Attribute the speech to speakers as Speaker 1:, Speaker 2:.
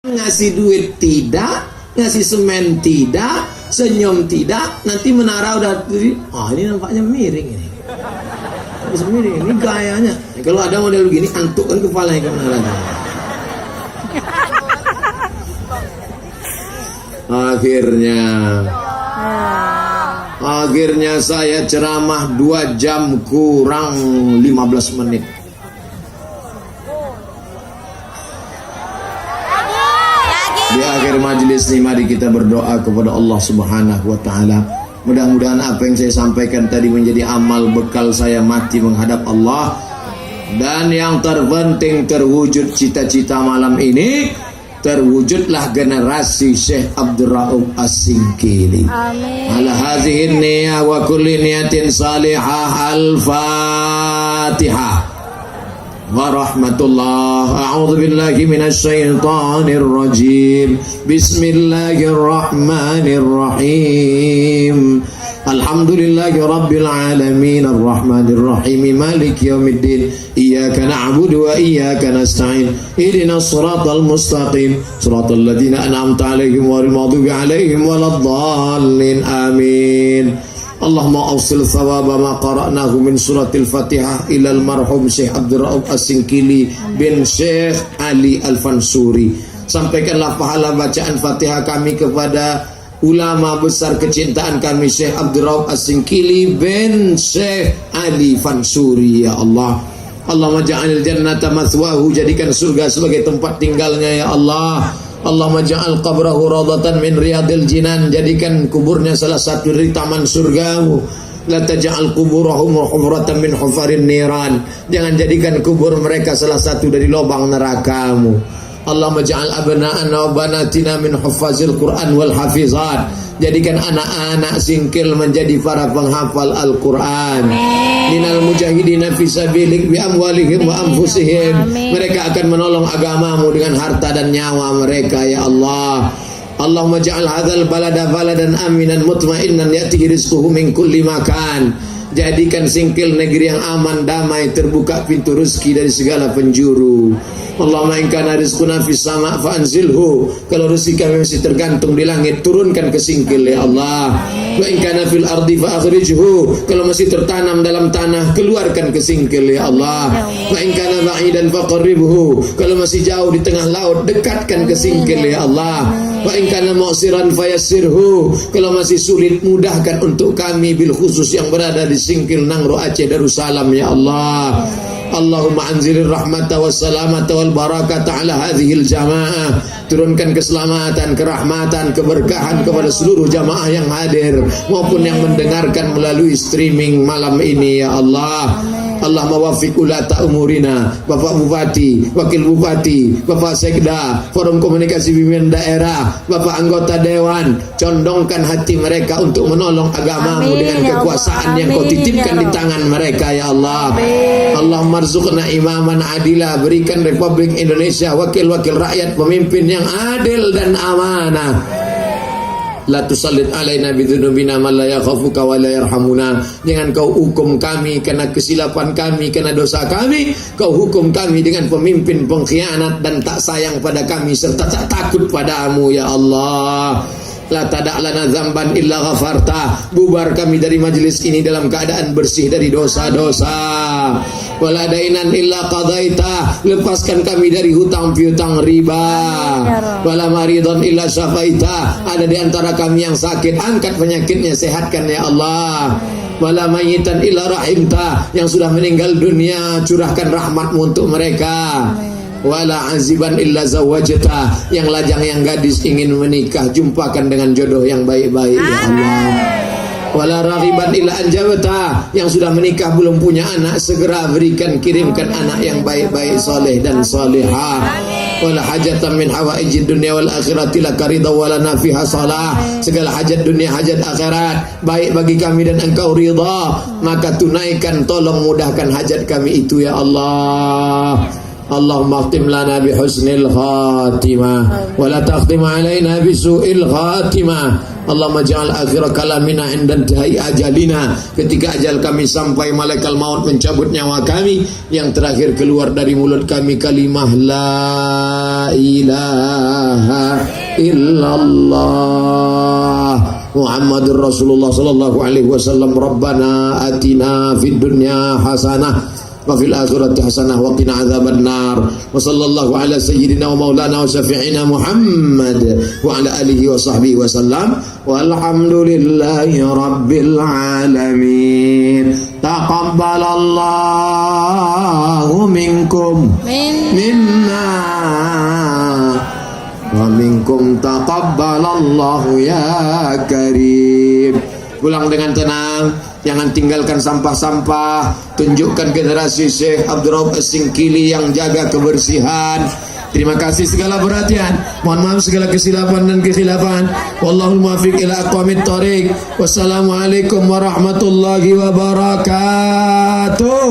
Speaker 1: Ngasih duit tidak, ngasih semen tidak, senyum tidak, nanti menara udah ini nampaknya miring ini. Terus miring ini gayanya. Kalau ada model begini, antukkan kepalanya ke menara. Akhirnya saya ceramah 2 jam kurang 15 menit. Di akhir majelis ini mari kita berdoa kepada Allah Subhanahu wa taala. Mudah-mudahan apa yang saya sampaikan tadi menjadi amal bekal saya mati menghadap Allah. Dan yang terpenting terwujud cita-cita malam ini, terwujudlah generasi Syekh Abdul Rauf As-Singkili. Amin. Ala hadhihi niyyah wa kulli niyatin salihah. Al-Fatihah. Warahmatullah. A'udzu billahi minasy syaithanir rajim. Bismillahirrahmanirrahim. Alhamdulillahi rabbil alamin arrahmanir rahim maliki yaumiddin. Iyyaka na'budu wa iyyaka nasta'in. Ihdinas siratal mustaqim. Siratal ladzina an'amta 'alaihim ghairil maghdubi 'alaihim waladdallin. Amin. Allahumma awsil thawaba ma qara'nahu min suratil Fatihah ilal marhum Syekh Abdul Rauf As-Singkili bin Syekh Ali Al-Fansuri. Sampaikanlah pahala bacaan Fatihah kami kepada ulama besar kecintaan kami Syekh Abdul Rauf As-Singkili bin Syekh Ali Fansuri ya Allah. Allahumma ja'alil jannata mathwahu, jadikan surga sebagai tempat tinggalnya ya Allah. Allahumma ja'al qabrahu radatan min riyadil jinan, jadikan kuburnya salah satu dari taman surgamu. La taj'al kuburahum hufratan min hufarin niran, jangan jadikan kubur mereka salah satu dari lubang nerakamu. Allahumma ja'al abna'ana wa banatina min huffazil Qur'an wal hafizat, jadikan anak-anak Singkil menjadi para penghafal Al-Quran. Minal mujahidina fi sabilik bi amwalihim wa anfusihim, mereka akan menolong agamamu dengan harta dan nyawa mereka ya Allah. Allahumma ja'al hadzal balada baladan aminan mutmainnan ya'tihi rizquhu min kulli makan, jadikan Singkil negeri yang aman, damai, terbuka pintu rezeki dari segala penjuru. Allahumma in kana rizquna fis sama' fa anzilhu, kalau rezeki kami masih tergantung di langit, turunkan ke Singkil ya Allah. Wa in kana fil ardi fa akhrijhu, kalau masih tertanam dalam tanah, keluarkan ke Singkil ya Allah. Wa in kana ba'idan fa qarribhu, kalau masih jauh di tengah laut, dekatkan ke Singkil ya Allah. Wa in kana mu'siran fayassirhu, kalau masih sulit, mudahkan untuk kami, bil khusus yang berada di Singkil, Nangro, Aceh, Darussalam ya Allah. Allahumma anzilir rahmata wassalamata wal barakata ala hadhil jamaah, turunkan keselamatan, kerahmatan, keberkahan kepada seluruh jamaah yang hadir maupun yang mendengarkan melalui streaming malam ini ya Allah. Allah mawaffiq ulata umurina, Bapak Bupati, Wakil Bupati, Bapak Sekda, Forum Komunikasi Pimpinan Daerah, Bapak Anggota Dewan, condongkan hati mereka untuk menolong agamamu dengan kekuasaan yang kau titipkan di tangan mereka ya Allah. Allahumma rzuqna imaman adila, berikan Republik Indonesia wakil-wakil rakyat, pemimpin yang adil dan amanah. La tusallit alaina bidzunubina man la yakhafuka wa la yarhamuna, jangan kau hukum kami karena kesilapan kami, karena dosa kami, kau hukum kami dengan pemimpin pengkhianat dan tak sayang pada kami serta tak takut padamu ya Allah. La tada' lana dzamban illa ghafarta, bubar kami dari majelis ini dalam keadaan bersih dari dosa-dosa. Wala dainan illa qadaita, lepaskan kami dari hutang piutang riba. Wala maridon illa syafaita, ada di antara kami yang sakit, angkat penyakitnya, sehatkan ya Allah. Wala mayitan illa rahimta, yang sudah meninggal dunia, curahkan rahmatmu untuk mereka. Wala aziban illa zawajta, yang lajang yang gadis ingin menikah, jumpakan dengan jodoh yang baik-baik ya Allah. Wala raghiban illa anjabta, yang sudah menikah belum punya anak, segera berikan, kirimkan anak yang baik-baik, soleh dan solehah. Wala hajatan min hawaijid dunya wal akhirati laka ridha wala nafiha salah, segala hajat dunia hajat akhirat baik bagi kami dan engkau ridha, maka tunaikan, tolong mudahkan hajat kami itu ya Allah. Allahumma khtim lana bi husnil khatimah wa la takhtim alaina bi su'il khatimah. Allahumma ja'al akhir kalamina inda intihai ajalina, ketika ajal kami sampai malaikat maut mencabut nyawa kami, yang terakhir keluar dari mulut kami kalimah la ilaha illallah Muhammadur Rasulullah sallallahu alaihi wasallam. Rabbana atina fid dunya hasanah wa fil akhirati hasanah wa qina adzabannar. Wa sallallahu ala sayyidina wa maulana wa syafi'ina Muhammad wa ala alihi wa sahbihi wa sallam. Walhamdulillahi rabbil alamin. Taqabbalallahu minkum minna wa minkum taqabbalallahu ya karim. Pulang dengan tenang, jangan tinggalkan sampah-sampah. Tunjukkan generasi Syekh Abdurrauf As-Singkili yang jaga kebersihan. Terima kasih segala perhatian. Mohon maaf segala kesilapan dan kekhilafan. Wallahul muwaffiq ila aqwamit thoriq. Wassalamualaikum warahmatullahi wabarakatuh.